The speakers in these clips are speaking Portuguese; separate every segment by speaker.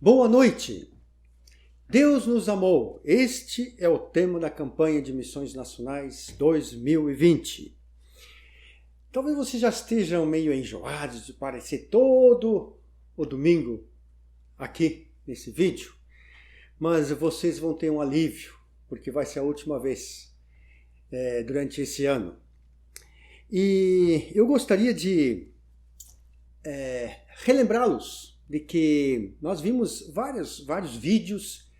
Speaker 1: Boa noite! Deus nos amou. Este é o tema da campanha de Missões Nacionais 2020. Talvez vocês já estejam meio enjoados de aparecer todo o domingo aqui nesse vídeo, mas vocês vão ter um alívio, porque vai ser a última vez durante esse ano. E eu gostaria de relembrá-los de que nós vimos vários vídeos,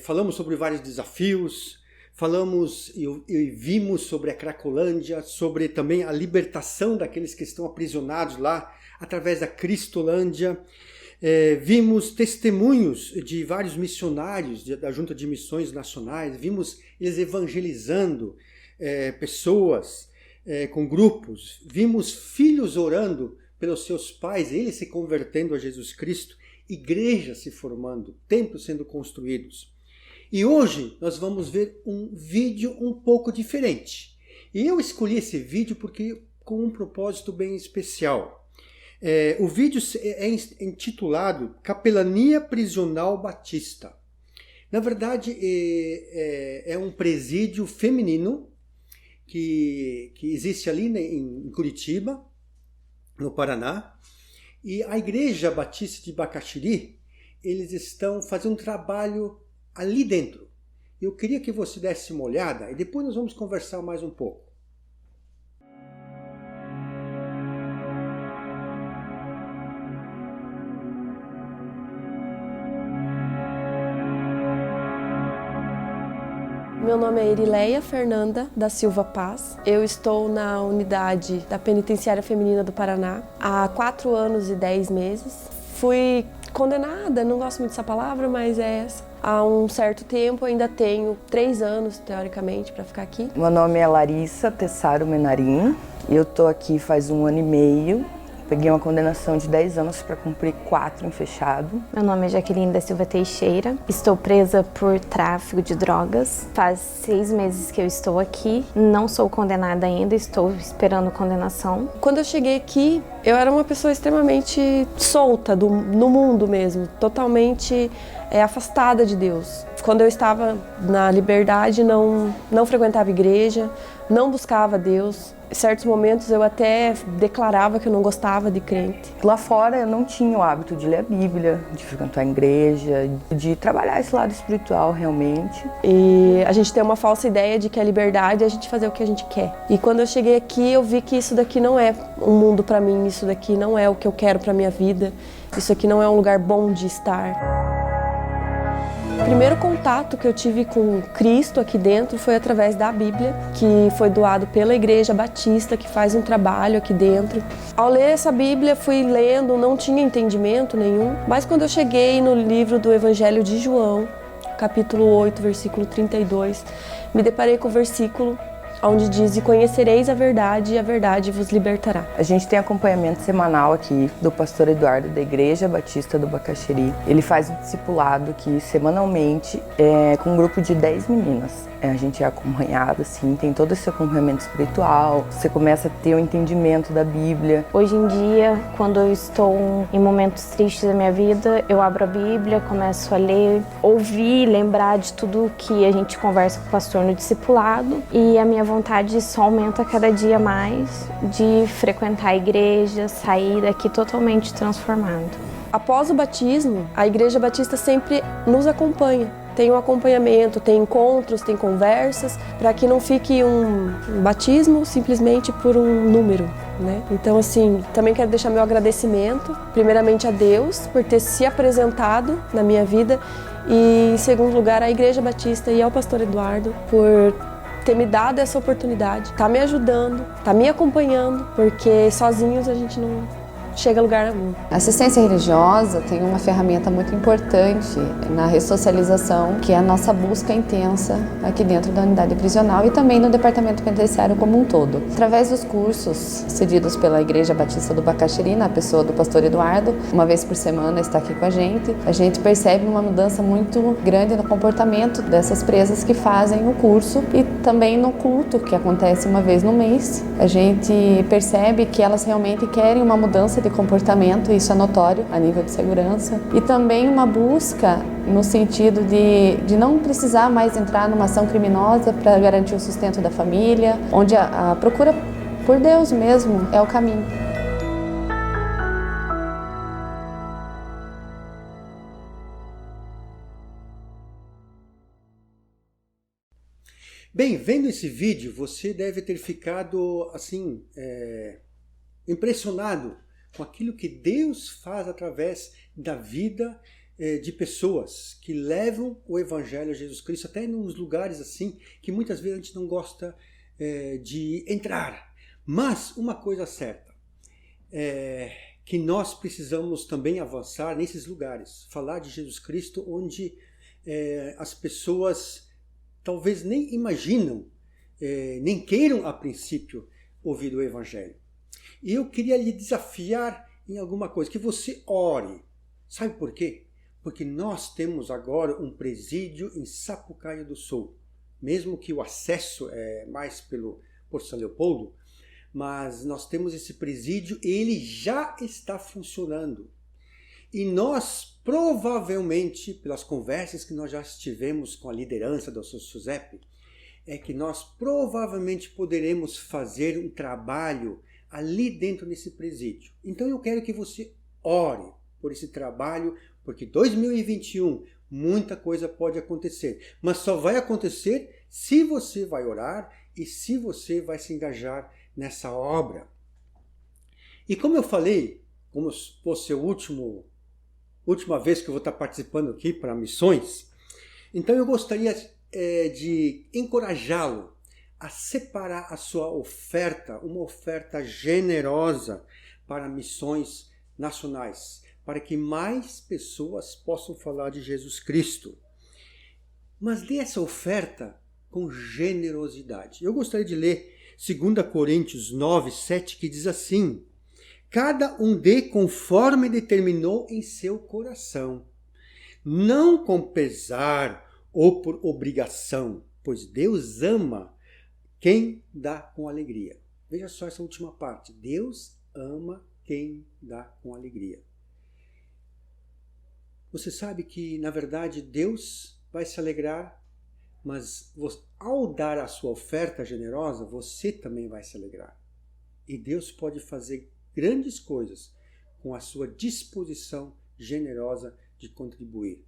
Speaker 1: falamos sobre vários desafios, falamos e vimos sobre a Cracolândia, sobre também a libertação daqueles que estão aprisionados lá através da Cristolândia. Vimos testemunhos de vários missionários da Junta de Missões Nacionais, vimos eles evangelizando pessoas com grupos, vimos filhos orando pelos seus pais, eles se convertendo a Jesus Cristo, igrejas se formando, templos sendo construídos. E hoje nós vamos ver um vídeo um pouco diferente. E eu escolhi esse vídeo com um propósito bem especial. O vídeo é intitulado Capelania Prisional Batista. Na verdade, é um presídio feminino que existe ali em Curitiba, no Paraná, e a Igreja Batista de Bacaxiri, eles estão fazendo um trabalho ali dentro. Eu queria que você desse uma olhada e depois nós vamos conversar mais um pouco.
Speaker 2: Meu nome é Irileia Fernanda da Silva Paz. Eu estou na unidade da Penitenciária Feminina do Paraná há 4 anos e 10 meses. Fui condenada, não gosto muito dessa palavra, mas é essa. Há um certo tempo, ainda tenho 3 anos, teoricamente, para ficar aqui.
Speaker 3: Meu nome é Larissa Tessaro Menarim e eu estou aqui faz 1 ano e meio. Peguei uma condenação de 10 anos para cumprir 4 em fechado.
Speaker 4: Meu nome é Jaqueline da Silva Teixeira. Estou presa por tráfico de drogas. Faz 6 meses que eu estou aqui. Não sou condenada ainda, estou esperando condenação.
Speaker 2: Quando eu cheguei aqui, eu era uma pessoa extremamente solta no mundo mesmo, totalmente afastada de Deus. Quando eu estava na liberdade, não frequentava igreja, não buscava Deus. Em certos momentos eu até declarava que eu não gostava de crente.
Speaker 3: Lá fora eu não tinha o hábito de ler a Bíblia, de frequentar a igreja, de trabalhar esse lado espiritual realmente.
Speaker 2: E a gente tem uma falsa ideia de que a liberdade é a gente fazer o que a gente quer. E quando eu cheguei aqui, eu vi que isso daqui não é um mundo para mim, isso daqui não é o que eu quero para minha vida, isso aqui não é um lugar bom de estar. O primeiro contato que eu tive com Cristo aqui dentro foi através da Bíblia, que foi doado pela Igreja Batista, que faz um trabalho aqui dentro. Ao ler essa Bíblia, fui lendo, não tinha entendimento nenhum, mas quando eu cheguei no livro do Evangelho de João, capítulo 8, versículo 32, me deparei com o versículo onde diz: e conhecereis a verdade, e a verdade vos libertará.
Speaker 3: A gente tem acompanhamento semanal aqui do pastor Eduardo da Igreja Batista do Bacaxiri. Ele faz um discipulado aqui semanalmente com um grupo de 10 meninas. A gente é acompanhado, assim, tem todo esse acompanhamento espiritual, você começa a ter o entendimento da Bíblia.
Speaker 4: Hoje em dia, quando eu estou em momentos tristes da minha vida, eu abro a Bíblia, começo a ler, ouvir, lembrar de tudo que a gente conversa com o pastor no discipulado, e a minha vontade só aumenta cada dia mais de frequentar a igreja, sair daqui totalmente transformado.
Speaker 2: Após o batismo, a Igreja Batista sempre nos acompanha. Tem um acompanhamento, tem encontros, tem conversas, para que não fique um batismo simplesmente por um número, né? Então, assim, também quero deixar meu agradecimento, primeiramente a Deus, por ter se apresentado na minha vida, e em segundo lugar, à Igreja Batista e ao pastor Eduardo, por ter me dado essa oportunidade, tá me ajudando, tá me acompanhando, porque sozinhos a gente não chega a lugar algum.
Speaker 5: A assistência religiosa tem uma ferramenta muito importante na ressocialização, que é a nossa busca intensa aqui dentro da unidade prisional e também no departamento penitenciário como um todo. Através dos cursos cedidos pela Igreja Batista do Bacaxiri, na pessoa do pastor Eduardo, uma vez por semana está aqui com a gente percebe uma mudança muito grande no comportamento dessas presas que fazem o curso e também no culto, que acontece uma vez no mês. A gente percebe que elas realmente querem uma mudança de de comportamento, isso é notório a nível de segurança, e também uma busca no sentido de não precisar mais entrar numa ação criminosa para garantir o sustento da família, onde a procura por Deus mesmo é o caminho.
Speaker 1: Bem, vendo esse vídeo, você deve ter ficado assim impressionado com aquilo que Deus faz através da vida de pessoas que levam o Evangelho a Jesus Cristo até nos lugares assim que muitas vezes a gente não gosta de entrar. Mas uma coisa certa é que nós precisamos também avançar nesses lugares, falar de Jesus Cristo onde as pessoas talvez nem imaginam, nem queiram a princípio ouvir o Evangelho. E eu queria lhe desafiar em alguma coisa, que você ore. Sabe por quê? Porque nós temos agora um presídio em Sapucaia do Sul. Mesmo que o acesso é mais por São Leopoldo, mas nós temos esse presídio e ele já está funcionando. E nós, provavelmente, pelas conversas que nós já tivemos com a liderança do SUSEP, é que nós provavelmente poderemos fazer um trabalho ali dentro desse presídio. Então eu quero que você ore por esse trabalho, porque 2021 muita coisa pode acontecer, mas só vai acontecer se você vai orar e se você vai se engajar nessa obra. E como eu falei, como fosse a última vez que eu vou estar participando aqui para missões, então eu gostaria de encorajá-lo a separar a sua oferta, uma oferta generosa para missões nacionais, para que mais pessoas possam falar de Jesus Cristo. Mas dê essa oferta com generosidade. Eu gostaria de ler 2 Coríntios 9, 7, que diz assim: cada um dê conforme determinou em seu coração, não com pesar ou por obrigação, pois Deus ama quem dá com alegria. Veja só essa última parte. Deus ama quem dá com alegria. Você sabe que, na verdade, Deus vai se alegrar, mas ao dar a sua oferta generosa, você também vai se alegrar. E Deus pode fazer grandes coisas com a sua disposição generosa de contribuir.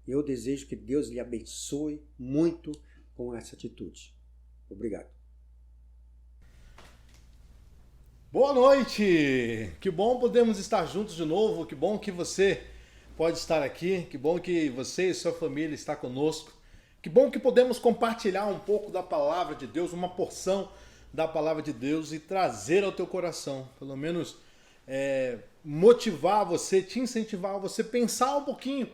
Speaker 1: Eu desejo que Deus lhe abençoe muito com essa atitude. Obrigado.
Speaker 6: Boa noite! Que bom podermos estar juntos de novo, que bom que você pode estar aqui, que bom que você e sua família estão conosco, que bom que podemos compartilhar um pouco da palavra de Deus, uma porção da palavra de Deus e trazer ao teu coração, pelo menos motivar você, te incentivar a você pensar um pouquinho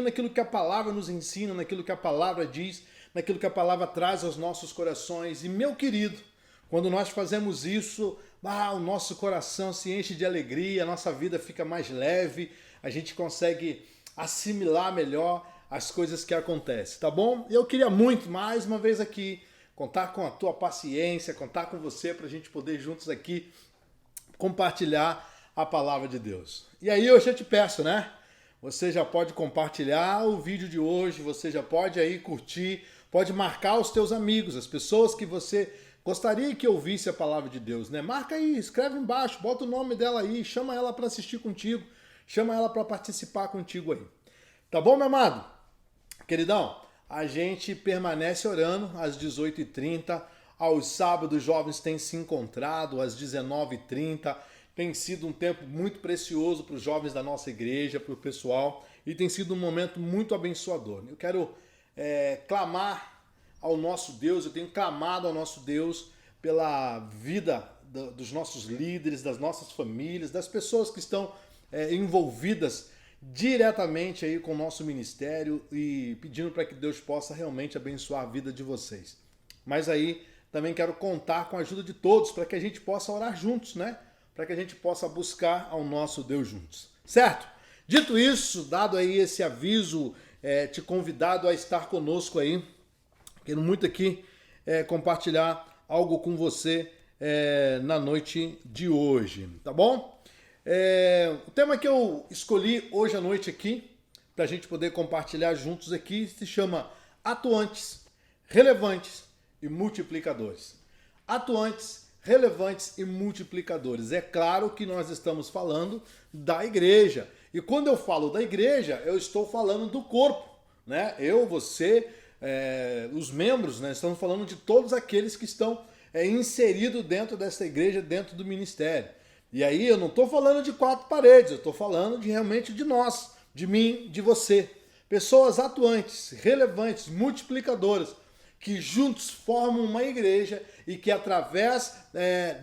Speaker 6: naquilo que a palavra nos ensina, naquilo que a palavra diz, naquilo que a palavra traz aos nossos corações. E meu querido, quando nós fazemos isso, o nosso coração se enche de alegria, a nossa vida fica mais leve, a gente consegue assimilar melhor as coisas que acontecem, tá bom? Eu queria muito, mais uma vez aqui, contar com a tua paciência, contar com você para a gente poder juntos aqui compartilhar a palavra de Deus. E aí eu já te peço, né? Você já pode compartilhar o vídeo de hoje, você já pode aí curtir, pode marcar os teus amigos, as pessoas que você gostaria que ouvisse a palavra de Deus, né? Marca aí, escreve embaixo, bota o nome dela aí, chama ela para assistir contigo, chama ela para participar contigo aí. Tá bom, meu amado? Queridão, a gente permanece orando às 18h30, aos sábados jovens têm se encontrado às 19h30, tem sido um tempo muito precioso para os jovens da nossa igreja, para o pessoal, e tem sido um momento muito abençoador. Eu quero clamar ao nosso Deus, eu tenho clamado ao nosso Deus pela vida dos nossos líderes, das nossas famílias, das pessoas que estão envolvidas diretamente aí com o nosso ministério e pedindo para que Deus possa realmente abençoar a vida de vocês. Mas aí também quero contar com a ajuda de todos para que a gente possa orar juntos, né? Para que a gente possa buscar ao nosso Deus juntos. Certo? Dito isso, dado aí esse aviso, te convidado a estar conosco aí, quero muito aqui compartilhar algo com você na noite de hoje, tá bom? O tema que eu escolhi hoje à noite aqui, para a gente poder compartilhar juntos aqui, se chama Atuantes, Relevantes e Multiplicadores. Atuantes, relevantes e multiplicadores. É claro que nós estamos falando da igreja. E quando eu falo da igreja, eu estou falando do corpo, né? Eu, você, os membros, né? Estamos falando de todos aqueles que estão inseridos dentro dessa igreja, dentro do ministério. E aí eu não estou falando de quatro paredes, eu estou falando realmente de nós, de mim, de você. Pessoas atuantes, relevantes, multiplicadoras, que juntos formam uma igreja e que através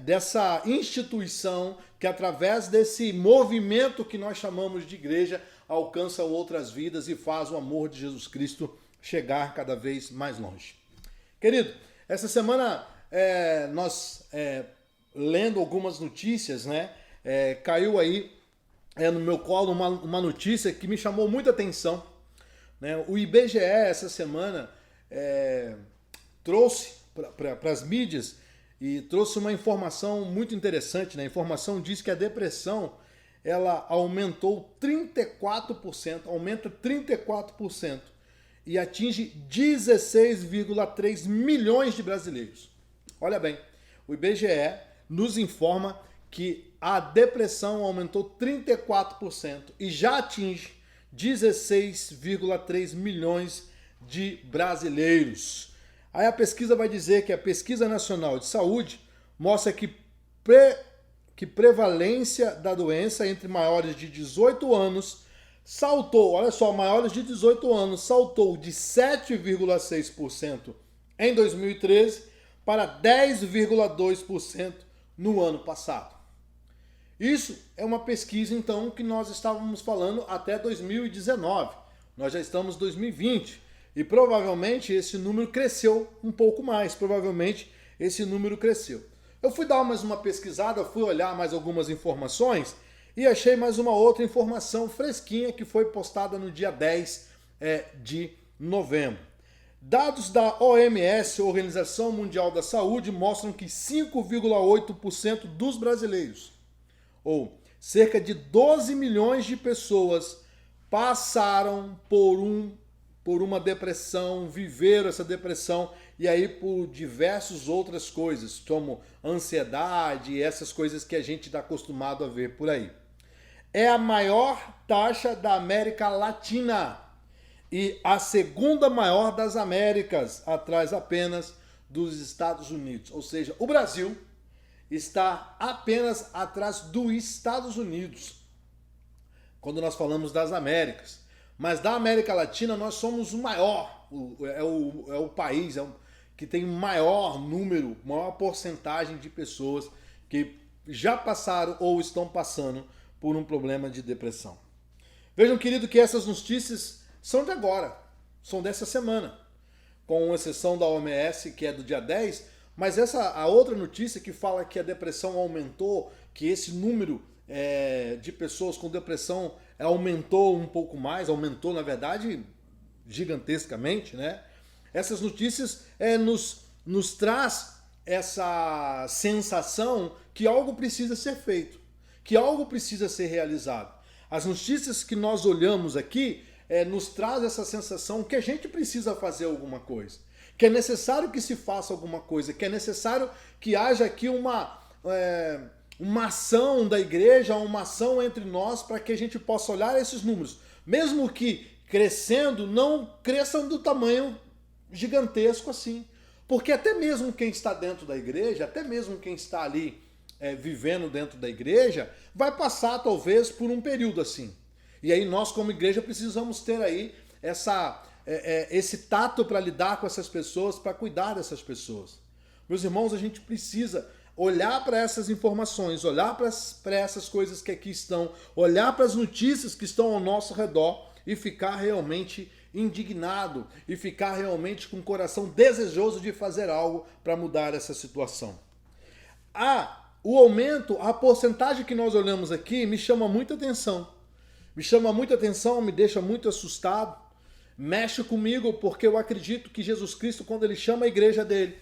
Speaker 6: dessa instituição, que através desse movimento que nós chamamos de igreja, alcançam outras vidas e faz o amor de Jesus Cristo chegar cada vez mais longe. Querido, essa semana nós, lendo algumas notícias, né, caiu aí no meu colo uma notícia que me chamou muita atenção. Né? O IBGE essa semana trouxe para as mídias e trouxe uma informação muito interessante. Né? A informação diz que a depressão ela aumentou 34%, aumenta 34% e atinge 16,3 milhões de brasileiros. Olha bem, o IBGE nos informa que a depressão aumentou 34% e já atinge 16,3 milhões de brasileiros. Aí a pesquisa vai dizer que a Pesquisa Nacional de Saúde mostra que prevalência da doença entre maiores de 18 anos saltou, olha só, maiores de 18 anos saltou de 7,6% em 2013 para 10,2% no ano passado. Isso é uma pesquisa, então, que nós estávamos falando até 2019. Nós já estamos em 2020 e provavelmente esse número cresceu um pouco mais. Provavelmente esse número cresceu. Eu fui dar mais uma pesquisada, fui olhar mais algumas informações e achei mais uma outra informação fresquinha que foi postada no dia 10 de novembro. Dados da OMS, Organização Mundial da Saúde, mostram que 5,8% dos brasileiros, ou cerca de 12 milhões de pessoas, passaram por uma depressão, viveram essa depressão, e aí por diversas outras coisas, como ansiedade e essas coisas que a gente está acostumado a ver por aí. É a maior taxa da América Latina e a segunda maior das Américas, atrás apenas dos Estados Unidos. Ou seja, o Brasil está apenas atrás dos Estados Unidos, quando nós falamos das Américas. Mas da América Latina nós somos o maior, é o país que tem maior número, maior porcentagem de pessoas que já passaram ou estão passando por um problema de depressão. Vejam, querido, que essas notícias são de agora, são dessa semana, com exceção da OMS, que é do dia 10, mas a outra notícia que fala que a depressão aumentou, que esse número de pessoas com depressão aumentou um pouco mais, aumentou na verdade gigantescamente, né? Essas notícias nos traz essa sensação que algo precisa ser feito, que algo precisa ser realizado. As notícias que nós olhamos aqui nos traz essa sensação que a gente precisa fazer alguma coisa, que é necessário que se faça alguma coisa, que é necessário que haja aqui uma ação da igreja, uma ação entre nós para que a gente possa olhar esses números. Mesmo que crescendo, não cresçam do tamanho gigantesco assim. Porque até mesmo quem está dentro da igreja, até mesmo quem está ali vivendo dentro da igreja, vai passar talvez por um período assim. E aí nós como igreja precisamos ter aí esse tato para lidar com essas pessoas, para cuidar dessas pessoas. Meus irmãos, a gente precisa olhar para essas informações, olhar para essas coisas que aqui estão, olhar para as notícias que estão ao nosso redor e ficar realmente indignado e ficar realmente com o coração desejoso de fazer algo para mudar essa situação. O aumento, a porcentagem que nós olhamos aqui me chama muita atenção. Me chama muita atenção, me deixa muito assustado, mexe comigo porque eu acredito que Jesus Cristo, quando ele chama a igreja dele,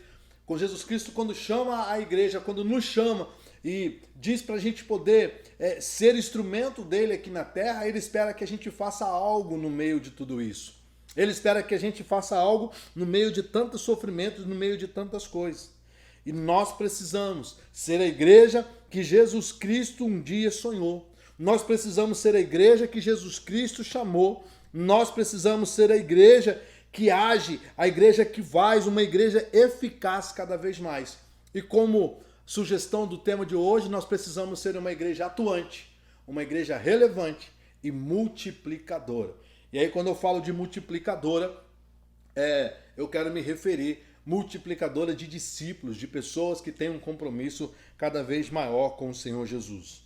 Speaker 6: com Jesus Cristo quando chama a igreja, quando nos chama, e diz para a gente poder ser instrumento dele aqui na terra, ele espera que a gente faça algo no meio de tudo isso. Ele espera que a gente faça algo no meio de tantos sofrimentos, no meio de tantas coisas. E nós precisamos ser a igreja que Jesus Cristo um dia sonhou. Nós precisamos ser a igreja que Jesus Cristo chamou. Nós precisamos ser a igreja que age, a igreja que faz, uma igreja eficaz cada vez mais. E como sugestão do tema de hoje, nós precisamos ser uma igreja atuante, uma igreja relevante e multiplicadora. E aí, quando eu falo de multiplicadora, eu quero me referir multiplicadora de discípulos, de pessoas que têm um compromisso cada vez maior com o Senhor Jesus.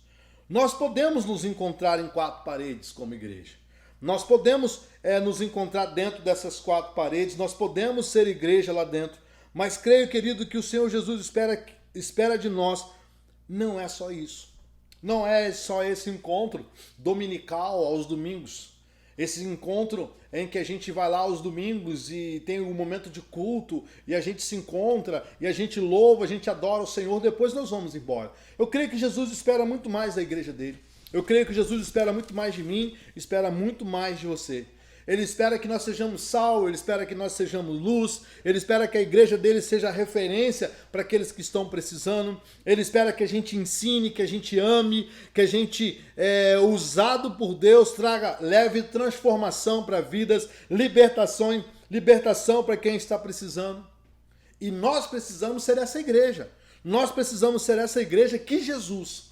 Speaker 6: Nós podemos nos encontrar em 4 paredes como igreja. Nós podemos nos encontrar dentro dessas 4 paredes, nós podemos ser igreja lá dentro, mas creio, querido, que o Senhor Jesus espera de nós não é só isso. Não é só esse encontro dominical aos domingos. Esse encontro em que a gente vai lá aos domingos e tem um momento de culto e a gente se encontra e a gente louva, a gente adora o Senhor, depois nós vamos embora. Eu creio que Jesus espera muito mais da igreja dele. Eu creio que Jesus espera muito mais de mim, espera muito mais de você. Ele espera que nós sejamos sal, ele espera que nós sejamos luz, ele espera que a igreja dele seja referência para aqueles que estão precisando, ele espera que a gente ensine, que a gente ame, que a gente, usado por Deus, leve transformação para vidas, libertação para quem está precisando. E nós precisamos ser essa igreja. Nós precisamos ser essa igreja que Jesus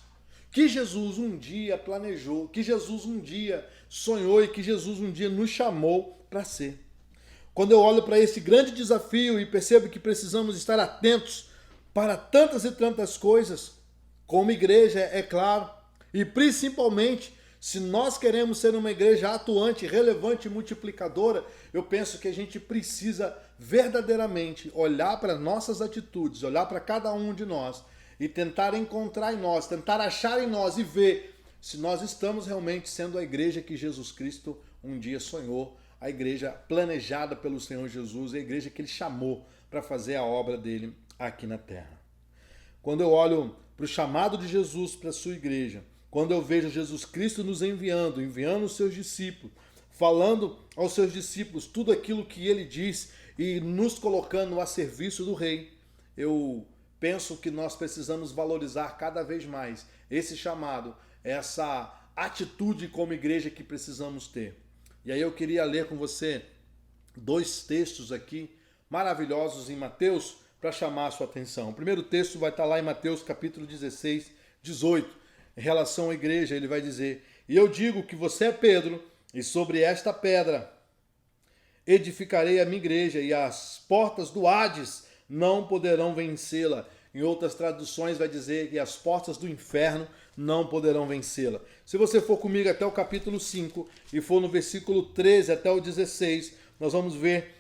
Speaker 6: um dia planejou, que Jesus um dia sonhou e que Jesus um dia nos chamou para ser. Quando eu olho para esse grande desafio e percebo que precisamos estar atentos para tantas e tantas coisas, como igreja, é claro, e principalmente se nós queremos ser uma igreja atuante, relevante e multiplicadora, eu penso que a gente precisa verdadeiramente olhar para nossas atitudes, olhar para cada um de nós e tentar encontrar em nós, tentar achar em nós e ver se nós estamos realmente sendo a igreja que Jesus Cristo um dia sonhou, a igreja planejada pelo Senhor Jesus, a igreja que ele chamou para fazer a obra dele aqui na terra. Quando eu olho para o chamado de Jesus para a sua igreja, quando eu vejo Jesus Cristo nos enviando os seus discípulos, falando aos seus discípulos tudo aquilo que ele diz e nos colocando a serviço do rei, eu penso que nós precisamos valorizar cada vez mais esse chamado, essa atitude como igreja que precisamos ter. E aí eu queria ler com você 2 textos aqui maravilhosos em Mateus para chamar a sua atenção. O primeiro texto vai estar lá em Mateus capítulo 16, 18. Em relação à igreja, ele vai dizer: "E eu digo que você é Pedro, e sobre esta pedra edificarei a minha igreja, e as portas do Hades não poderão vencê-la." Em outras traduções vai dizer que as portas do inferno não poderão vencê-la. Se você for comigo até o capítulo 5 e for no versículo 13 até o 16, nós vamos ver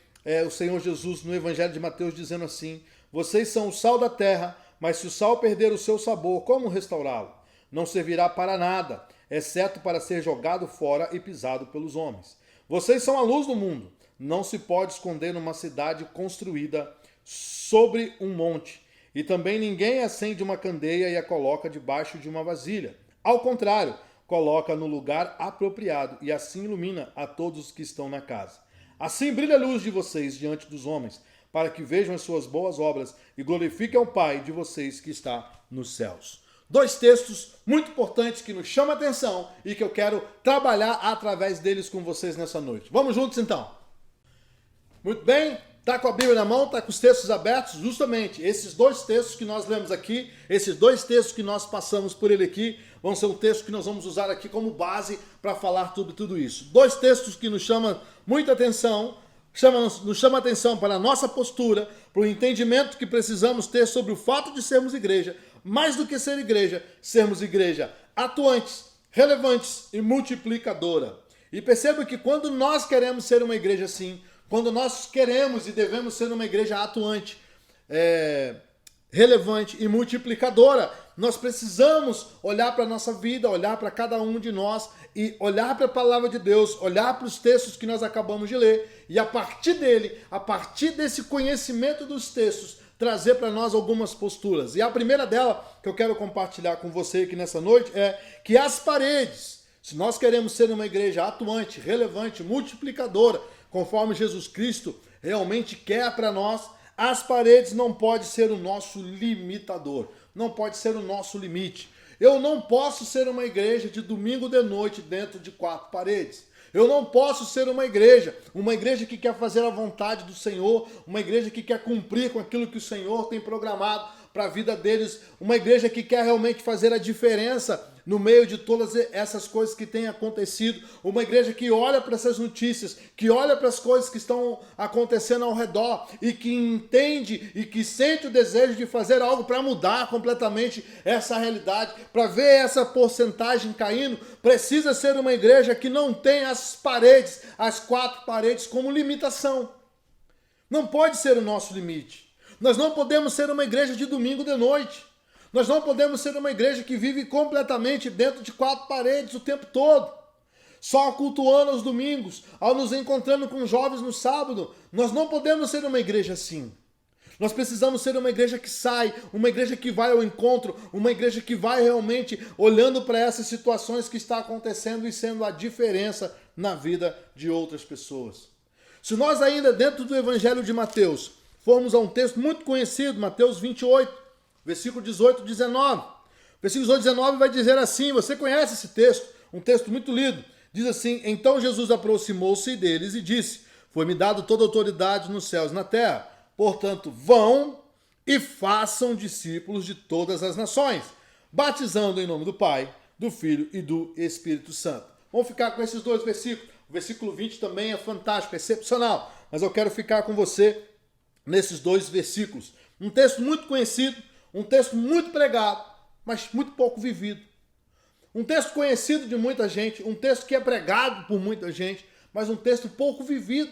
Speaker 6: o Senhor Jesus no Evangelho de Mateus dizendo assim: "Vocês são o sal da terra, mas se o sal perder o seu sabor, como restaurá-lo? Não servirá para nada, exceto para ser jogado fora e pisado pelos homens. Vocês são a luz do mundo. Não se pode esconder numa cidade construída sobre um monte. E também ninguém acende uma candeia e a coloca debaixo de uma vasilha. Ao contrário, coloca no lugar apropriado e assim ilumina a todos os que estão na casa. Assim brilha a luz de vocês diante dos homens, para que vejam as suas boas obras e glorifiquem ao Pai de vocês que está nos céus." 2 textos muito importantes que nos chamam a atenção e que eu quero trabalhar através deles com vocês nessa noite. Vamos juntos então? Muito bem, tá com a Bíblia na mão, tá com os textos abertos? Justamente, esses 2 textos que nós lemos aqui, esses 2 textos que nós passamos por ele aqui, vão ser um texto que nós vamos usar aqui como base para falar tudo isso. 2 textos que nos chamam muita atenção, nos chama a atenção para a nossa postura, para o entendimento que precisamos ter sobre o fato de sermos igreja, mais do que ser igreja, sermos igreja atuantes, relevantes e multiplicadora. E perceba que quando nós queremos ser uma igreja assim, quando nós queremos e devemos ser uma igreja atuante, relevante e multiplicadora, nós precisamos olhar para a nossa vida, olhar para cada um de nós e olhar para a palavra de Deus, olhar para os textos que nós acabamos de ler e a partir dele, a partir desse conhecimento dos textos, trazer para nós algumas posturas. E a primeira dela que eu quero compartilhar com você aqui nessa noite é que as paredes, se nós queremos ser uma igreja atuante, relevante, multiplicadora, conforme Jesus Cristo realmente quer para nós, as paredes não podem ser o nosso limitador, não pode ser o nosso limite. Eu não posso ser uma igreja de domingo de noite dentro de 4 paredes. Eu não posso ser uma igreja que quer fazer a vontade do Senhor, uma igreja que quer cumprir com aquilo que o Senhor tem programado para a vida deles, uma igreja que quer realmente fazer a diferença no meio de todas essas coisas que têm acontecido, uma igreja que olha para essas notícias, que olha para as coisas que estão acontecendo ao redor e que entende e que sente o desejo de fazer algo para mudar completamente essa realidade, para ver essa porcentagem caindo, precisa ser uma igreja que não tem as paredes, as 4 paredes como limitação. Não pode ser o nosso limite. Nós não podemos ser uma igreja de domingo de noite. Nós não podemos ser uma igreja que vive completamente dentro de 4 paredes o tempo todo. Só cultuando aos domingos, ao nos encontrando com jovens no sábado. Nós não podemos ser uma igreja assim. Nós precisamos ser uma igreja que sai, uma igreja que vai ao encontro, uma igreja que vai realmente olhando para essas situações que está acontecendo e sendo a diferença na vida de outras pessoas. Se nós ainda dentro do Evangelho de Mateus formos a um texto muito conhecido, Mateus 28, versículo 18 e 19. Versículo 18 e 19 vai dizer assim, você conhece esse texto, um texto muito lido. Diz assim, então Jesus aproximou-se deles e disse, foi-me dado toda a autoridade nos céus e na terra. Portanto, vão e façam discípulos de todas as nações, batizando em nome do Pai, do Filho e do Espírito Santo. Vamos ficar com esses 2 versículos. O versículo 20 também é fantástico, é excepcional. Mas eu quero ficar com você nesses 2 versículos. Um texto muito conhecido, um texto muito pregado, mas muito pouco vivido. Um texto conhecido de muita gente, um texto que é pregado por muita gente, mas um texto pouco vivido.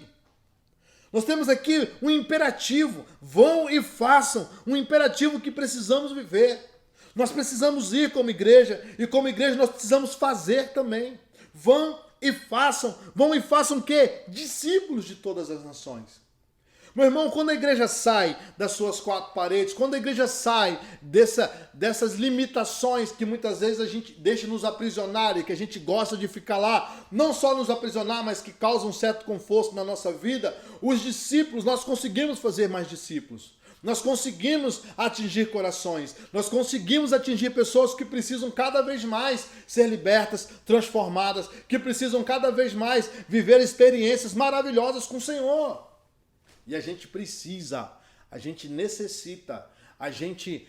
Speaker 6: Nós temos aqui um imperativo, vão e façam, um imperativo que precisamos viver. Nós precisamos ir como igreja, e como igreja nós precisamos fazer também. Vão e façam o quê? Discípulos de todas as nações. Meu irmão, quando a igreja sai das suas 4 paredes, quando a igreja sai dessas limitações que muitas vezes a gente deixa nos aprisionar e que a gente gosta de ficar lá, não só nos aprisionar, mas que causam um certo conforto na nossa vida, os discípulos, nós conseguimos fazer mais discípulos. Nós conseguimos atingir corações, nós conseguimos atingir pessoas que precisam cada vez mais ser libertas, transformadas, que precisam cada vez mais viver experiências maravilhosas com o Senhor. E a gente precisa, a gente necessita, a gente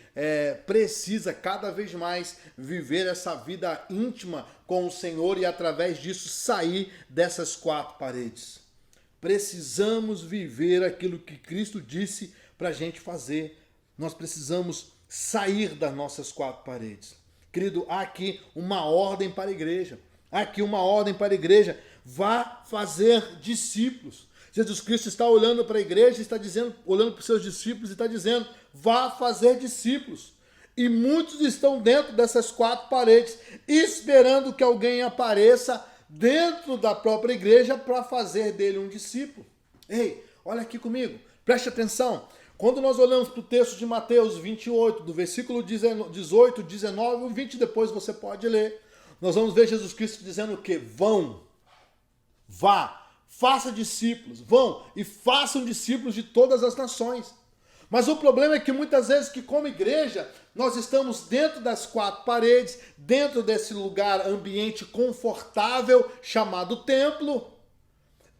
Speaker 6: precisa cada vez mais viver essa vida íntima com o Senhor e através disso sair dessas 4 paredes. Precisamos viver aquilo que Cristo disse para a gente fazer. Nós precisamos sair das nossas 4 paredes. Querido, há aqui uma ordem para a igreja. Há aqui uma ordem para a igreja. Vá fazer discípulos. Jesus Cristo está olhando para a igreja, está dizendo, olhando para os seus discípulos e está dizendo, vá fazer discípulos. E muitos estão dentro dessas 4 paredes, esperando que alguém apareça dentro da própria igreja para fazer dele um discípulo. Ei, olha aqui comigo, preste atenção. Quando nós olhamos para o texto de Mateus 28, do versículo 18, 19 e 20, depois você pode ler, nós vamos ver Jesus Cristo dizendo o quê? Vão, vá. Faça discípulos, vão e façam discípulos de todas as nações. Mas o problema é que muitas vezes que como igreja, nós estamos dentro das 4 paredes, dentro desse lugar, ambiente confortável, chamado templo,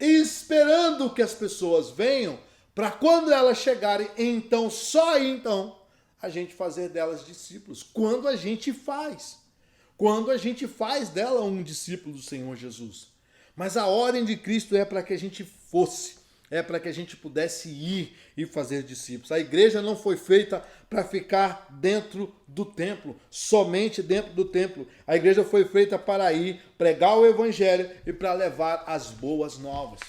Speaker 6: e esperando que as pessoas venham, para quando elas chegarem, então, só aí então, a gente fazer delas discípulos. Quando a gente faz dela um discípulo do Senhor Jesus. Mas a ordem de Cristo é para que a gente fosse, é para que a gente pudesse ir e fazer discípulos. A igreja não foi feita para ficar dentro do templo, somente dentro do templo. A igreja foi feita para ir, pregar o evangelho e para levar as boas novas.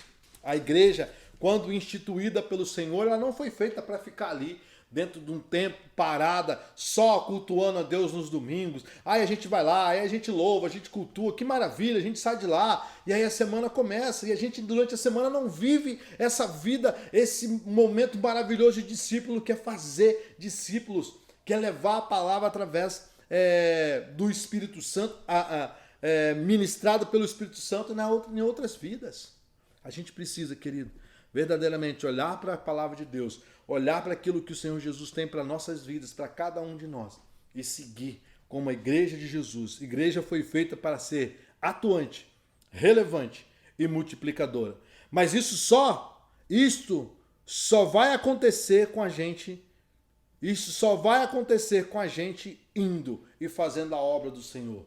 Speaker 6: A igreja, quando instituída pelo Senhor, ela não foi feita para ficar ali dentro de um tempo parada, só cultuando a Deus nos domingos. Aí a gente vai lá, aí a gente louva, a gente cultua, que maravilha, a gente sai de lá, e aí a semana começa, e a gente durante a semana não vive essa vida, esse momento maravilhoso de discípulo, que é fazer discípulos, que é levar a palavra através do Espírito Santo, ministrado pelo Espírito Santo em outras vidas. A gente precisa, querido, verdadeiramente olhar para a palavra de Deus, olhar para aquilo que o Senhor Jesus tem para nossas vidas, para cada um de nós, e seguir como a igreja de Jesus. A igreja foi feita para ser atuante, relevante e multiplicadora. Mas isto só vai acontecer com a gente. Isso só vai acontecer com a gente indo e fazendo a obra do Senhor.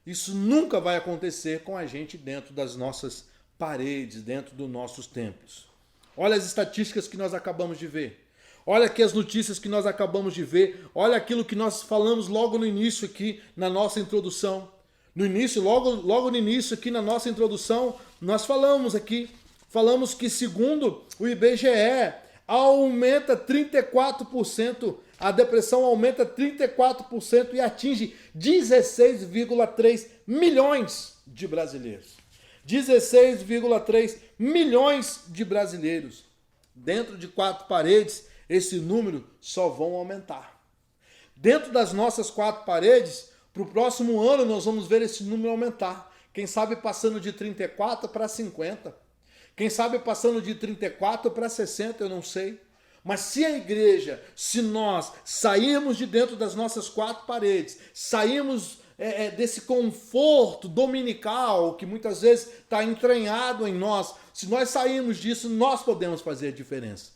Speaker 6: Isso nunca vai acontecer com a gente dentro das nossas paredes, dentro dos nossos templos. Olha as estatísticas que nós acabamos de ver. Olha aqui as notícias que nós acabamos de ver. Olha aquilo que nós falamos logo no início aqui na nossa introdução. Logo no início aqui na nossa introdução, nós falamos que segundo o IBGE, aumenta 34%, a depressão aumenta 34% e atinge 16,3 milhões de brasileiros. 16,3 milhões de brasileiros. Dentro de 4 paredes, esse número só vão aumentar. Dentro das nossas 4 paredes, para o próximo ano nós vamos ver esse número aumentar. Quem sabe passando de 34 para 50. Quem sabe passando de 34 para 60, eu não sei. Mas se nós sairmos de dentro das nossas 4 paredes, sairmos desse conforto dominical que muitas vezes está entranhado em nós, se nós sairmos disso, nós podemos fazer a diferença.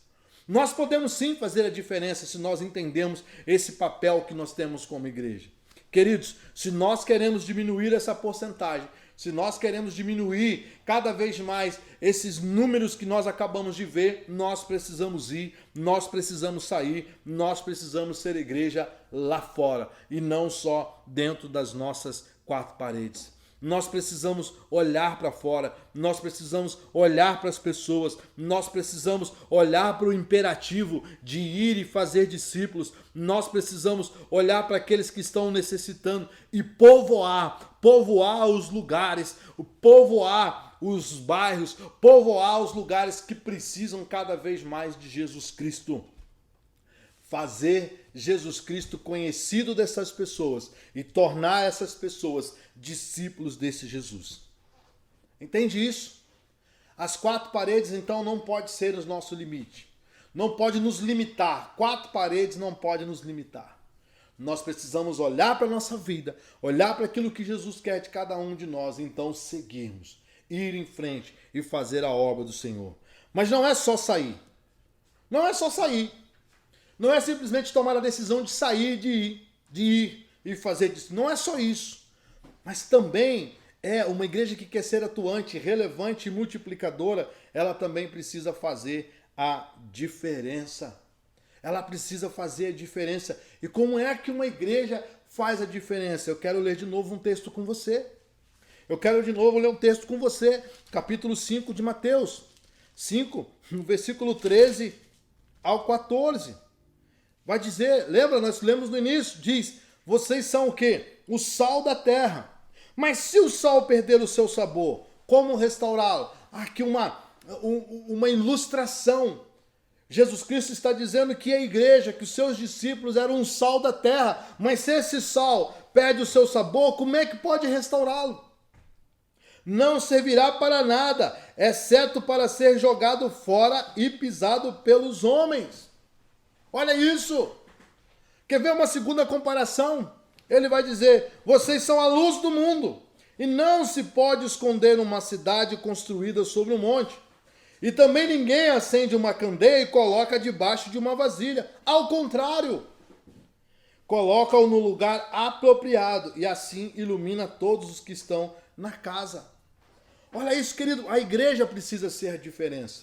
Speaker 6: Nós podemos sim fazer a diferença se nós entendemos esse papel que nós temos como igreja. Queridos, se nós queremos diminuir essa porcentagem, se nós queremos diminuir cada vez mais esses números que nós acabamos de ver, nós precisamos ir, nós precisamos sair, nós precisamos ser igreja lá fora e não só dentro das nossas 4 paredes. Nós precisamos olhar para fora, nós precisamos olhar para as pessoas, nós precisamos olhar para o imperativo de ir e fazer discípulos, nós precisamos olhar para aqueles que estão necessitando e povoar os lugares, povoar os bairros, povoar os lugares que precisam cada vez mais de Jesus Cristo. Fazer Jesus Cristo conhecido dessas pessoas e tornar essas pessoas discípulos desse Jesus. Entende isso? As 4 paredes, então, não pode ser o nosso limite. Não pode nos limitar. 4 paredes não pode nos limitar. Nós precisamos olhar para a nossa vida, olhar para aquilo que Jesus quer de cada um de nós, e então seguirmos, ir em frente e fazer a obra do Senhor. Mas não é só sair. Não é só sair. Não é simplesmente tomar a decisão de sair, de ir e fazer isso. Não é só isso. Mas também é uma igreja que quer ser atuante, relevante e multiplicadora. Ela também precisa fazer a diferença. Ela precisa fazer a diferença. E como é que uma igreja faz a diferença? Eu quero ler de novo um texto com você. Eu quero de novo ler um texto com você. Capítulo 5 de Mateus. 5, no versículo 13 ao 14. Vai dizer, lembra, nós lemos no início, diz, vocês são o quê? O sal da terra. Mas se o sal perder o seu sabor, como restaurá-lo? Aqui uma ilustração. Jesus Cristo está dizendo que a igreja, que os seus discípulos eram um sal da terra, mas se esse sal perde o seu sabor, como é que pode restaurá-lo? Não servirá para nada, exceto para ser jogado fora e pisado pelos homens. Olha isso! Quer ver uma segunda comparação? Ele vai dizer, vocês são a luz do mundo, e não se pode esconder uma cidade construída sobre um monte. E também ninguém acende uma candeia e coloca debaixo de uma vasilha. Ao contrário, coloca-o no lugar apropriado, e assim ilumina todos os que estão na casa. Olha isso, querido, a igreja precisa ser a diferença.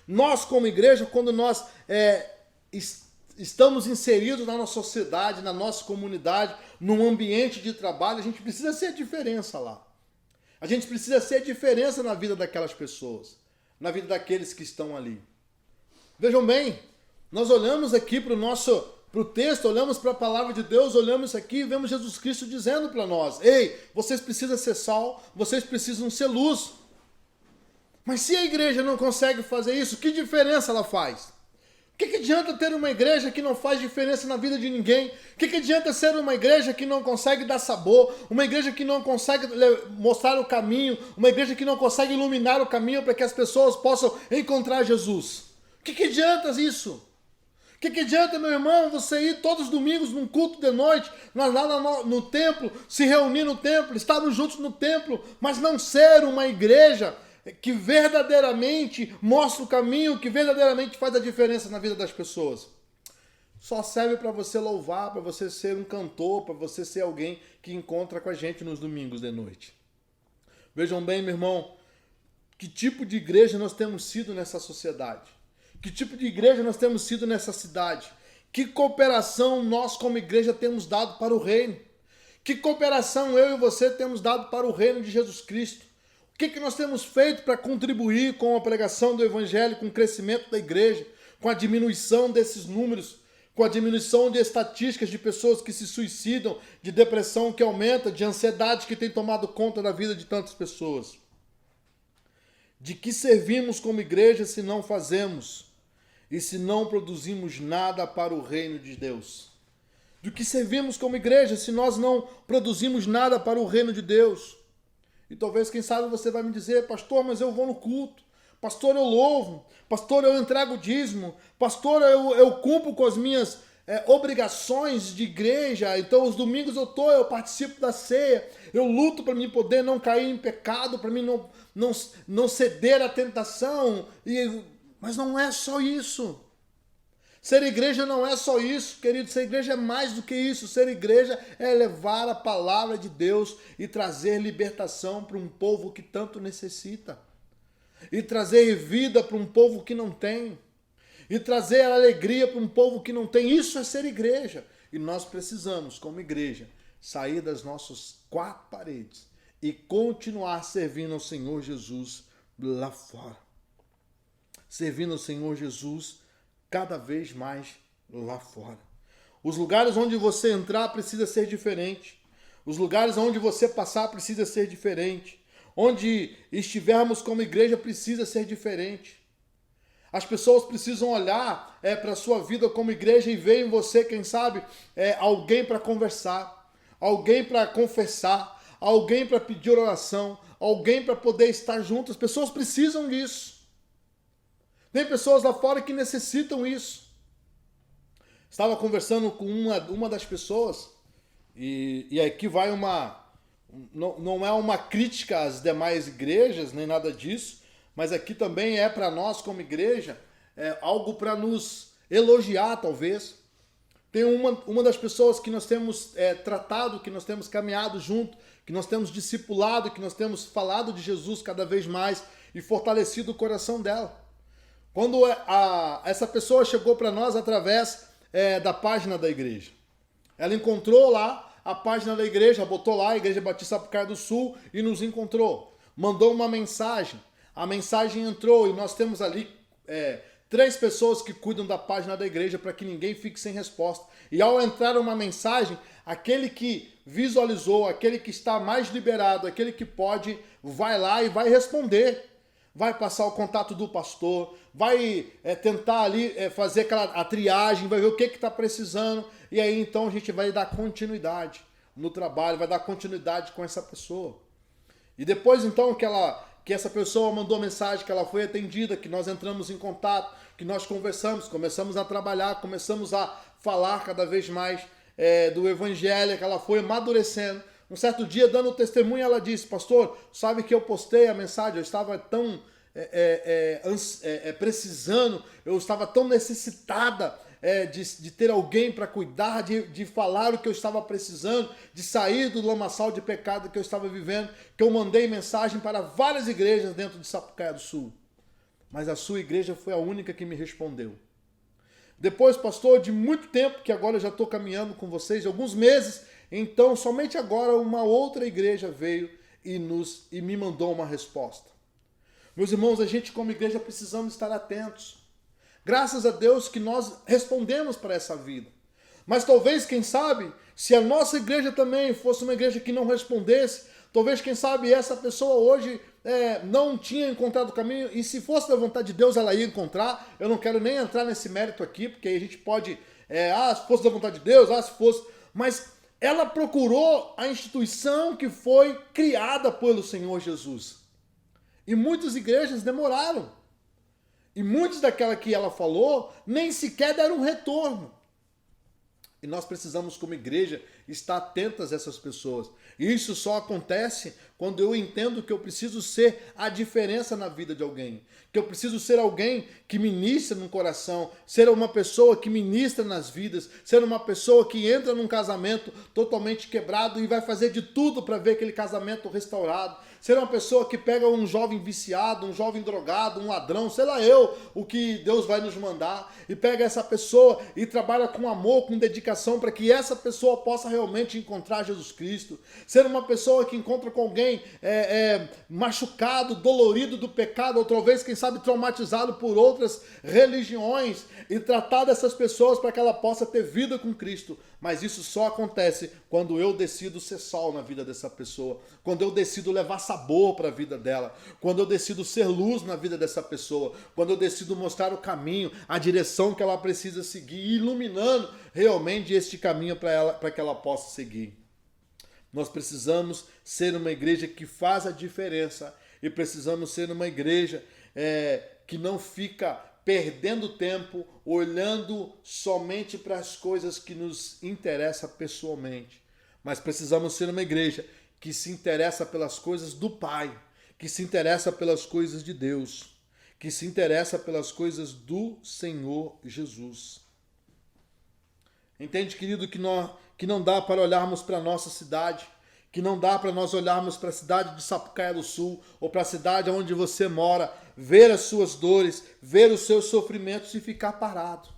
Speaker 6: Nós, como igreja, quando nós estamos inseridos na nossa sociedade, na nossa comunidade, num ambiente de trabalho, a gente precisa ser a diferença lá. A gente precisa ser a diferença na vida daquelas pessoas, na vida daqueles que estão ali. Vejam bem, Nós olhamos aqui para o texto, olhamos para a palavra de Deus, olhamos aqui e vemos Jesus Cristo dizendo para nós: ei, vocês precisam ser sal, vocês precisam ser luz. Mas se a igreja não consegue fazer isso, que diferença ela faz? O que adianta ter uma igreja que não faz diferença na vida de ninguém? O que adianta ser uma igreja que não consegue dar sabor? Uma igreja que não consegue mostrar o caminho? Uma igreja que não consegue iluminar o caminho para que as pessoas possam encontrar Jesus? O que adianta isso? O que adianta, meu irmão, você ir todos os domingos num culto de noite, lá no templo, se reunir no templo, estarmos juntos no templo, mas não ser uma igreja que verdadeiramente mostra o caminho, que verdadeiramente faz a diferença na vida das pessoas? Só serve para você louvar, para você ser um cantor, para você ser alguém que encontra com a gente nos domingos de noite. Vejam bem, meu irmão, que tipo de igreja nós temos sido nessa sociedade? Que tipo de igreja nós temos sido nessa cidade? Que cooperação nós como igreja temos dado para o reino? Que cooperação eu e você temos dado para o reino de Jesus Cristo? O que nós temos feito para contribuir com a pregação do Evangelho, com o crescimento da igreja, com a diminuição desses números, com a diminuição de estatísticas de pessoas que se suicidam, de depressão que aumenta, de ansiedade que tem tomado conta da vida de tantas pessoas? De que servimos como igreja se não fazemos e se não produzimos nada para o reino de Deus? Do que servimos como igreja se nós não produzimos nada para o reino de Deus? E talvez, quem sabe, você vai me dizer: pastor, mas eu vou no culto, pastor, eu louvo, pastor, eu entrego o dízimo, pastor, eu cumpro com as minhas obrigações de igreja, então os domingos eu participo da ceia, eu luto para mim poder não cair em pecado, para mim não ceder à tentação, mas não é só isso. Ser igreja não é só isso, querido. Ser igreja é mais do que isso. Ser igreja é levar a palavra de Deus e trazer libertação para um povo que tanto necessita. E trazer vida para um povo que não tem. E trazer alegria para um povo que não tem. Isso é ser igreja. E nós precisamos, como igreja, sair das nossas quatro paredes e continuar servindo ao Senhor Jesus lá fora. Servindo ao Senhor Jesus cada vez mais lá fora. Os lugares onde você entrar precisa ser diferente. Os lugares onde você passar precisa ser diferente. Onde estivermos como igreja precisa ser diferente. As pessoas precisam olhar para a sua vida como igreja e ver em você, quem sabe, alguém para conversar, alguém para confessar, alguém para pedir oração, alguém para poder estar junto. As pessoas precisam disso. Tem pessoas lá fora que necessitam isso. Estava conversando com uma das pessoas, e aqui vai não é uma crítica às demais igrejas, nem nada disso, mas aqui também é para nós como igreja, algo para nos elogiar talvez. Tem uma das pessoas que nós temos tratado, que nós temos caminhado junto, que nós temos discipulado, que nós temos falado de Jesus cada vez mais e fortalecido o coração dela. Quando essa pessoa chegou para nós através da página da igreja. Ela encontrou lá a página da igreja, botou lá a Igreja Batista Sapucaia do Sul e nos encontrou. Mandou uma mensagem. A mensagem entrou e nós temos ali 3 pessoas que cuidam da página da igreja para que ninguém fique sem resposta. E ao entrar uma mensagem, aquele que visualizou, aquele que está mais liberado, aquele que pode, vai lá e vai responder. Vai passar o contato do pastor, vai tentar ali fazer a triagem, vai ver o que está precisando, e aí então a gente vai dar continuidade no trabalho, vai dar continuidade com essa pessoa. E depois então que essa pessoa mandou mensagem, que ela foi atendida, que nós entramos em contato, que nós conversamos, começamos a trabalhar, começamos a falar cada vez mais do Evangelho, que ela foi amadurecendo. Um certo dia, dando testemunho, ela disse: pastor, sabe que eu postei a mensagem, eu estava tão precisando, eu estava tão necessitada de ter alguém para cuidar, de falar o que eu estava precisando, de sair do lamaçal de pecado que eu estava vivendo, que eu mandei mensagem para várias igrejas dentro de Sapucaia do Sul. Mas a sua igreja foi a única que me respondeu. Depois, pastor, de muito tempo, que agora eu já estou caminhando com vocês, alguns meses, então somente agora uma outra igreja veio e me mandou uma resposta. Meus irmãos, a gente como igreja precisamos estar atentos. Graças a Deus que nós respondemos para essa vida. Mas talvez, quem sabe, se a nossa igreja também fosse uma igreja que não respondesse, talvez, quem sabe, essa pessoa hoje não tinha encontrado o caminho, e se fosse da vontade de Deus, ela ia encontrar. Eu não quero nem entrar nesse mérito aqui, porque aí a gente pode, se fosse da vontade de Deus, se fosse... Mas ela procurou a instituição que foi criada pelo Senhor Jesus. E muitas igrejas demoraram. E muitas daquela que ela falou, nem sequer deram um retorno. E nós precisamos, como igreja, estar atentas a essas pessoas. E isso só acontece quando eu entendo que eu preciso ser a diferença na vida de alguém. Que eu preciso ser alguém que ministra no coração, ser uma pessoa que ministra nas vidas, ser uma pessoa que entra num casamento totalmente quebrado e vai fazer de tudo para ver aquele casamento restaurado. Ser uma pessoa que pega um jovem viciado, um jovem drogado, um ladrão, sei lá o que Deus vai nos mandar, e pega essa pessoa e trabalha com amor, com dedicação, para que essa pessoa possa realmente encontrar Jesus Cristo. Ser uma pessoa que encontra com alguém machucado, dolorido do pecado, ou talvez, quem sabe, traumatizado por outras religiões, e tratar dessas pessoas para que ela possa ter vida com Cristo. Mas isso só acontece quando eu decido ser sal na vida dessa pessoa, quando eu decido levar sabor para a vida dela, quando eu decido ser luz na vida dessa pessoa, quando eu decido mostrar o caminho, a direção que ela precisa seguir, iluminando realmente este caminho para ela, para que ela possa seguir. Nós precisamos ser uma igreja que faz a diferença, e precisamos ser uma igreja que não fica perdendo tempo, olhando somente para as coisas que nos interessam pessoalmente. Mas precisamos ser uma igreja que se interessa pelas coisas do Pai, que se interessa pelas coisas de Deus, que se interessa pelas coisas do Senhor Jesus. Entende, querido, que não dá para olharmos para a nossa cidade, que não dá para nós olharmos para a cidade de Sapucaia do Sul, ou para a cidade onde você mora, ver as suas dores, ver os seus sofrimentos e ficar parado,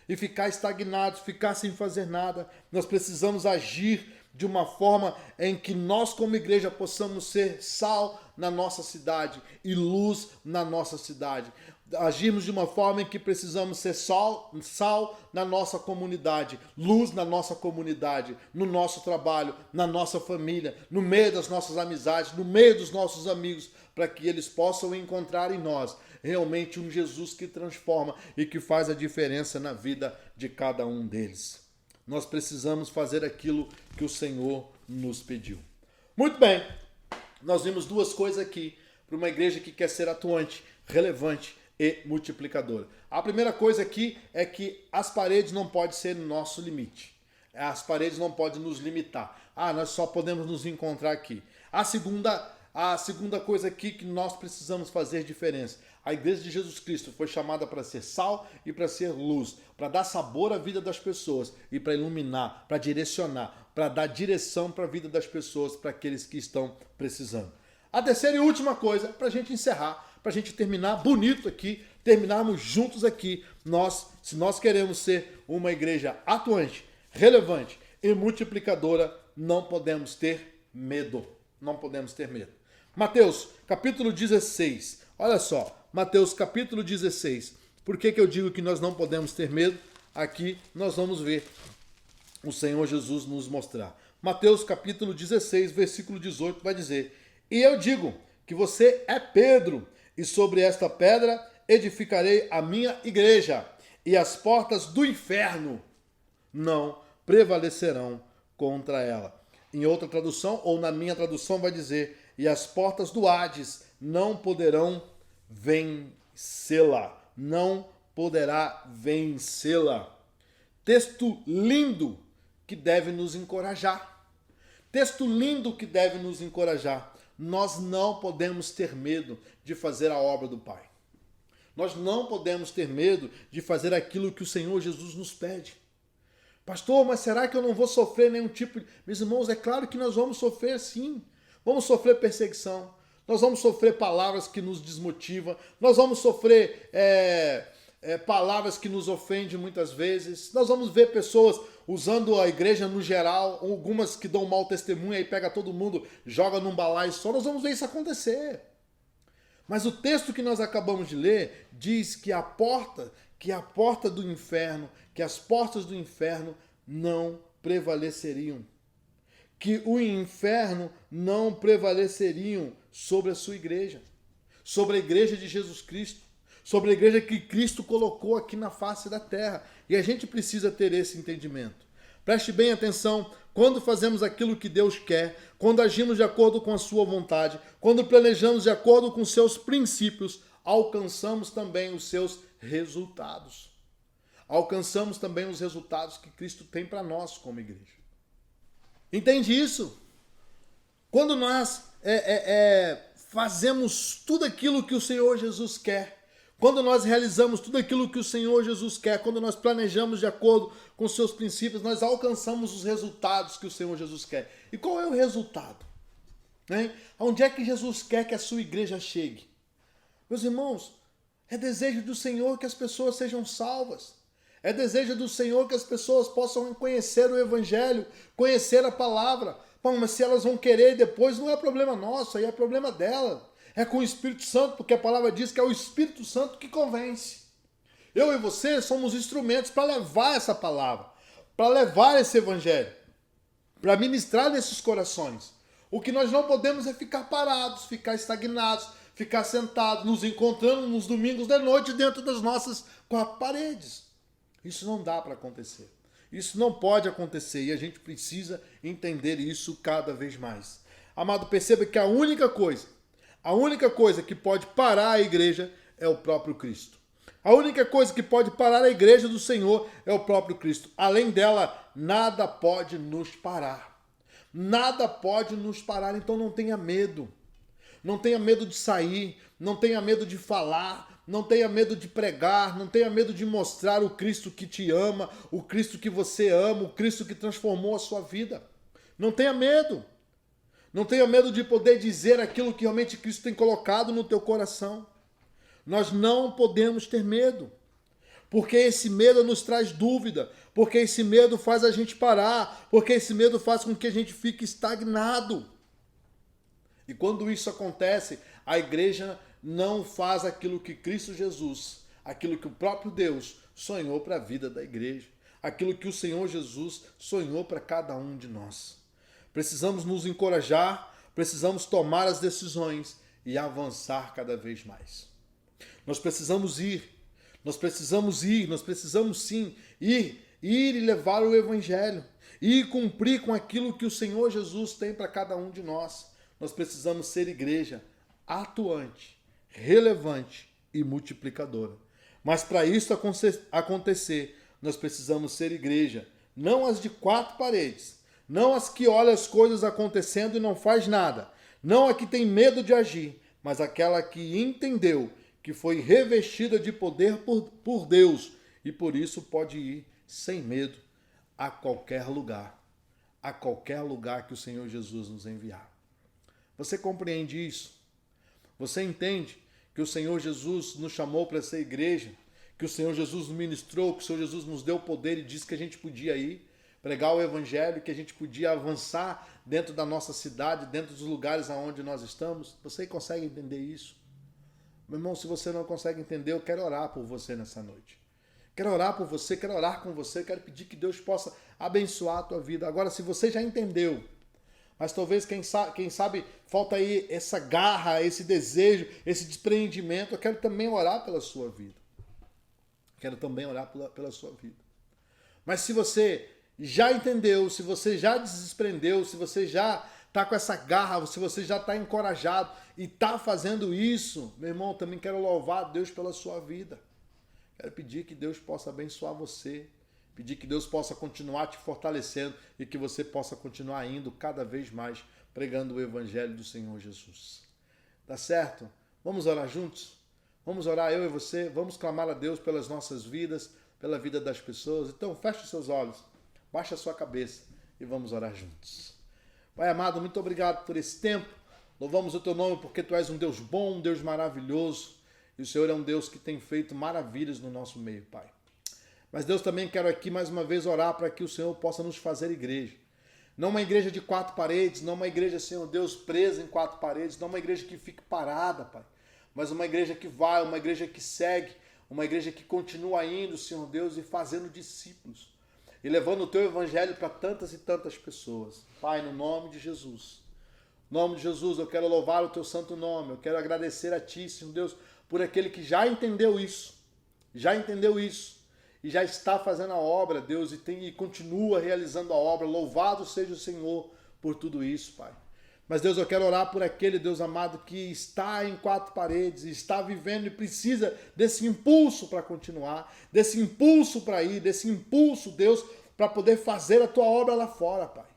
Speaker 6: e ficar estagnado, ficar sem fazer nada. Nós precisamos agir de uma forma em que nós, como igreja, possamos ser sal na nossa cidade e luz na nossa cidade. Agirmos de uma forma em que precisamos ser sal na nossa comunidade, luz na nossa comunidade, no nosso trabalho, na nossa família, no meio das nossas amizades, no meio dos nossos amigos, para que eles possam encontrar em nós realmente um Jesus que transforma e que faz a diferença na vida de cada um deles. Nós precisamos fazer aquilo que o Senhor nos pediu. Muito bem, nós vimos duas coisas aqui para uma igreja que quer ser atuante, relevante e multiplicadora. A primeira coisa aqui é que as paredes não podem ser nosso limite. As paredes não podem nos limitar. Nós só podemos nos encontrar aqui. A segunda coisa aqui que nós precisamos fazer diferença. A igreja de Jesus Cristo foi chamada para ser sal e para ser luz, para dar sabor à vida das pessoas e para iluminar, para direcionar, para dar direção para a vida das pessoas, para aqueles que estão precisando. A terceira e última coisa, para a gente encerrar, para a gente terminar bonito aqui, terminarmos juntos aqui. Se nós queremos ser uma igreja atuante, relevante e multiplicadora, não podemos ter medo. Não podemos ter medo. Mateus, capítulo 16. Olha só, Mateus, capítulo 16. Por que eu digo que nós não podemos ter medo? Aqui nós vamos ver o Senhor Jesus nos mostrar. Mateus, capítulo 16, versículo 18, vai dizer: E eu digo que você é Pedro, e sobre esta pedra edificarei a minha igreja, e as portas do inferno não prevalecerão contra ela. Em outra tradução, ou na minha tradução, vai dizer: e as portas do Hades não poderão vencê-la. Não poderá vencê-la. Texto lindo que deve nos encorajar. Texto lindo que deve nos encorajar. Nós não podemos ter medo de fazer a obra do Pai. Nós não podemos ter medo de fazer aquilo que o Senhor Jesus nos pede. Pastor, mas será que eu não vou sofrer nenhum tipo de... Meus irmãos, é claro que nós vamos sofrer sim. Vamos sofrer perseguição. Nós vamos sofrer palavras que nos desmotivam. Nós vamos sofrer palavras que nos ofendem muitas vezes. Nós vamos ver pessoas usando a igreja no geral, algumas que dão mau testemunho e pega todo mundo, joga num balaio só. Nós vamos ver isso acontecer. Mas o texto que nós acabamos de ler diz que a porta do inferno, que as portas do inferno não prevaleceriam. Que o inferno não prevaleceriam sobre a sua igreja, sobre a igreja de Jesus Cristo, sobre a igreja que Cristo colocou aqui na face da terra. E a gente precisa ter esse entendimento. Preste bem atenção, quando fazemos aquilo que Deus quer, quando agimos de acordo com a sua vontade, quando planejamos de acordo com seus princípios, alcançamos também os seus resultados. Alcançamos também os resultados que Cristo tem para nós como igreja. Entende isso? Quando nós fazemos tudo aquilo que o Senhor Jesus quer, quando nós realizamos tudo aquilo que o Senhor Jesus quer, quando nós planejamos de acordo com os seus princípios, nós alcançamos os resultados que o Senhor Jesus quer. E qual é o resultado? Onde é que Jesus quer que a sua igreja chegue? Meus irmãos, é desejo do Senhor que as pessoas sejam salvas. É desejo do Senhor que as pessoas possam conhecer o Evangelho, conhecer a palavra. Bom, mas se elas vão querer depois, não é problema nosso, aí é problema dela. É com o Espírito Santo, porque a palavra diz que é o Espírito Santo que convence. Eu e você somos instrumentos para levar essa palavra, para levar esse Evangelho, para ministrar nesses corações. O que nós não podemos é ficar parados, ficar estagnados, ficar sentados, nos encontrando nos domingos de noite dentro das nossas quatro paredes. Isso não dá para acontecer. Isso não pode acontecer e a gente precisa entender isso cada vez mais. Amado, perceba que a única coisa que pode parar a igreja é o próprio Cristo. A única coisa que pode parar a igreja do Senhor é o próprio Cristo. Além dela, nada pode nos parar. Nada pode nos parar, então não tenha medo. Não tenha medo de sair, não tenha medo de falar, não tenha medo de pregar, não tenha medo de mostrar o Cristo que te ama, o Cristo que você ama, o Cristo que transformou a sua vida. Não tenha medo. Não tenha medo de poder dizer aquilo que realmente Cristo tem colocado no teu coração. Nós não podemos ter medo, porque esse medo nos traz dúvida, porque esse medo faz a gente parar, porque esse medo faz com que a gente fique estagnado. E quando isso acontece, a igreja não faz aquilo que Cristo Jesus, aquilo que o próprio Deus sonhou para a vida da igreja, aquilo que o Senhor Jesus sonhou para cada um de nós. Precisamos nos encorajar, precisamos tomar as decisões e avançar cada vez mais. Nós precisamos sim ir e levar o Evangelho, e cumprir com aquilo que o Senhor Jesus tem para cada um de nós. Nós precisamos ser igreja atuante, relevante e multiplicadora. Mas para isso acontecer, nós precisamos ser igreja, não as de quatro paredes, não as que olha as coisas acontecendo e não faz nada, não a que tem medo de agir, mas aquela que entendeu que foi revestida de poder por Deus e por isso pode ir sem medo a qualquer lugar que o Senhor Jesus nos enviar. Você compreende isso? Você entende que o Senhor Jesus nos chamou para ser igreja, que o Senhor Jesus nos ministrou, que o Senhor Jesus nos deu poder e disse que a gente podia ir pregar o Evangelho, que a gente podia avançar dentro da nossa cidade, dentro dos lugares aonde nós estamos? Você consegue entender isso? Meu irmão, se você não consegue entender, eu quero orar por você nessa noite. Quero orar por você, quero orar com você, quero pedir que Deus possa abençoar a tua vida. Agora, se você já entendeu, mas talvez, quem sabe, falta aí essa garra, esse desejo, esse despreendimento, eu quero também orar pela sua vida. Quero também orar pela sua vida. Mas se você já entendeu, se você já desprendeu, se você já está com essa garra, se você já está encorajado e está fazendo isso, meu irmão, também quero louvar a Deus pela sua vida. Quero pedir que Deus possa abençoar você, pedir que Deus possa continuar te fortalecendo e que você possa continuar indo cada vez mais pregando o Evangelho do Senhor Jesus. Tá certo? Vamos orar juntos? Vamos orar, eu e você, vamos clamar a Deus pelas nossas vidas, pela vida das pessoas. Então, feche os seus olhos, baixa a sua cabeça e vamos orar juntos. Pai amado, muito obrigado por esse tempo. Louvamos o teu nome porque tu és um Deus bom, um Deus maravilhoso. E o Senhor é um Deus que tem feito maravilhas no nosso meio, Pai. Mas Deus, também quero aqui mais uma vez orar para que o Senhor possa nos fazer igreja. Não uma igreja de quatro paredes, não uma igreja, Senhor Deus, presa em quatro paredes, não uma igreja que fique parada, Pai. mas uma igreja que vai, uma igreja que segue, uma igreja que continua indo, Senhor Deus, e fazendo discípulos, e levando o teu evangelho para tantas e tantas pessoas. Pai, no nome de Jesus, no nome de Jesus, eu quero louvar o teu santo nome, eu quero agradecer a ti, Senhor Deus, por aquele que já entendeu isso, e já está fazendo a obra, Deus, e continua realizando a obra. Louvado seja o Senhor por tudo isso, Pai. Mas, Deus, eu quero orar por aquele, Deus amado, que está em quatro paredes, está vivendo e precisa desse impulso para continuar, desse impulso para ir, desse impulso, Deus, para poder fazer a tua obra lá fora, Pai.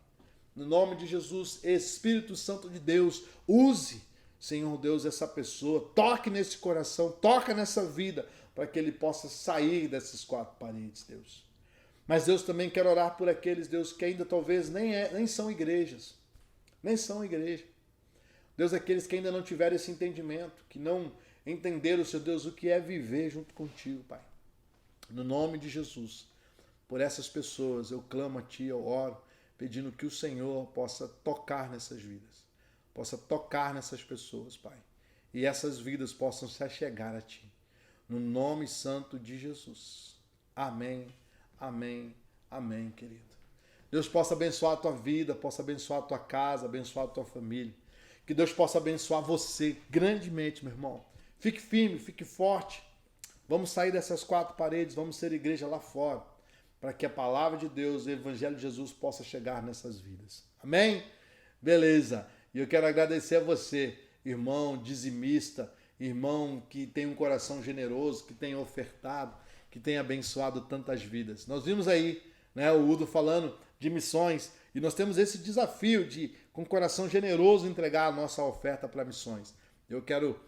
Speaker 6: No nome de Jesus, Espírito Santo de Deus, use, Senhor Deus, essa pessoa, toque nesse coração, toca nessa vida, para que ele possa sair dessas quatro paredes, Deus. Mas, Deus, também quero orar por aqueles, Deus, que ainda talvez nem são igrejas. Nem são igreja. Deus, aqueles que ainda não tiveram esse entendimento, que não entenderam, Senhor Deus, o que é viver junto contigo, Pai. No nome de Jesus, por essas pessoas, eu clamo a Ti, eu oro, pedindo que o Senhor possa tocar nessas vidas, possa tocar nessas pessoas, Pai, e essas vidas possam se achegar a Ti. No nome santo de Jesus. Amém, amém, amém, querido. Deus possa abençoar a tua vida, possa abençoar a tua casa, abençoar a tua família. Que Deus possa abençoar você grandemente, meu irmão. Fique firme, fique forte. Vamos sair dessas quatro paredes, vamos ser igreja lá fora, para que a palavra de Deus, o Evangelho de Jesus possa chegar nessas vidas. Amém? Beleza. E eu quero agradecer a você, irmão dizimista, irmão que tem um coração generoso, que tem ofertado, que tem abençoado tantas vidas. Nós vimos aí, né, o Udo falando de missões, e nós temos esse desafio de, com coração generoso, entregar a nossa oferta para missões. Eu quero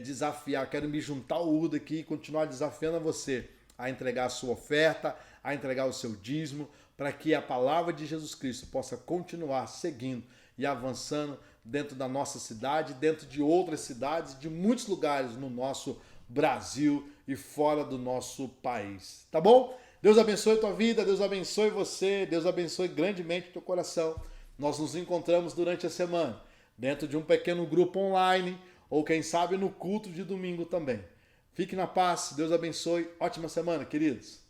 Speaker 6: desafiar, quero me juntar ao Udo aqui e continuar desafiando a você a entregar a sua oferta, a entregar o seu dízimo, para que a palavra de Jesus Cristo possa continuar seguindo e avançando dentro da nossa cidade, dentro de outras cidades, de muitos lugares no nosso Brasil e fora do nosso país. Tá bom? Deus abençoe a tua vida, Deus abençoe você, Deus abençoe grandemente o teu coração. Nós nos encontramos durante a semana, dentro de um pequeno grupo online, ou quem sabe no culto de domingo também. Fique na paz, Deus abençoe. Ótima semana, queridos.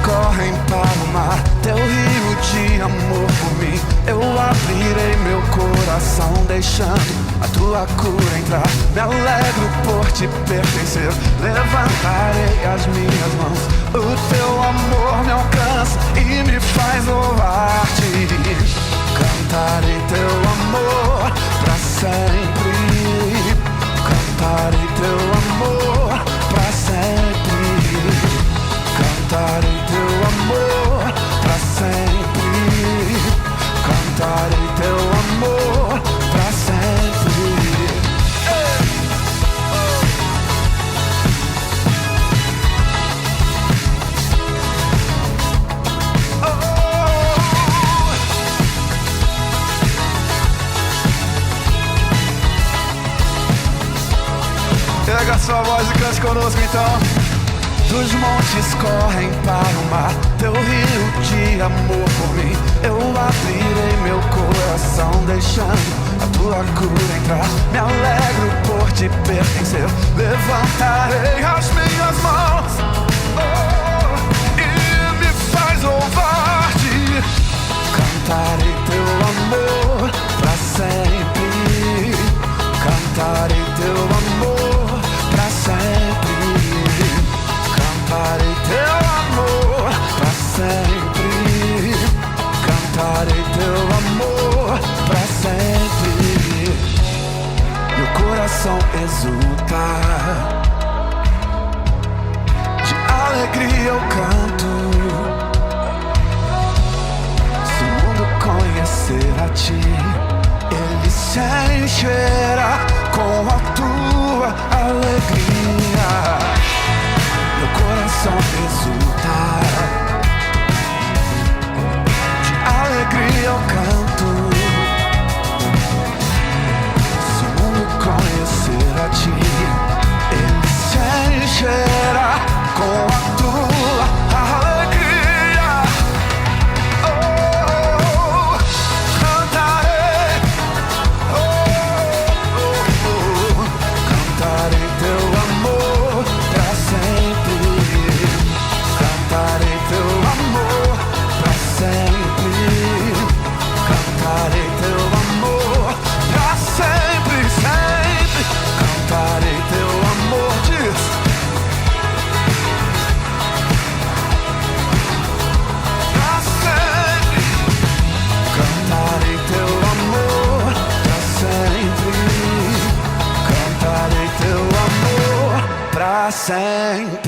Speaker 7: Correm para o mar, teu rio de amor por mim. Eu abrirei meu coração, deixando a tua cura entrar. Me alegro por te pertencer, levantarei as minhas mãos. O teu amor me alcança e me faz louvar-te. Cantarei teu amor pra sempre. Cantarei teu amor pra sempre. Cantarei teu amor pra sempre. Cantarei teu amor pra sempre. Pega sua voz e cante conosco então. Dos montes correm para o mar, teu rio de amor por mim. Eu abrirei meu coração, deixando a tua cura entrar. Me alegro por te pertencer, levantarei as minhas mãos, e me faz louvar-te. Cantarei teu amor pra sempre. Cantarei teu amor pra sempre. Cantarei teu amor pra sempre. Cantarei teu amor pra sempre. Meu coração exulta, de alegria eu canto. Se o mundo conhecer a ti, ele se encherá com a tua alegria. Meu coração exulta, de alegria eu canto. sempre.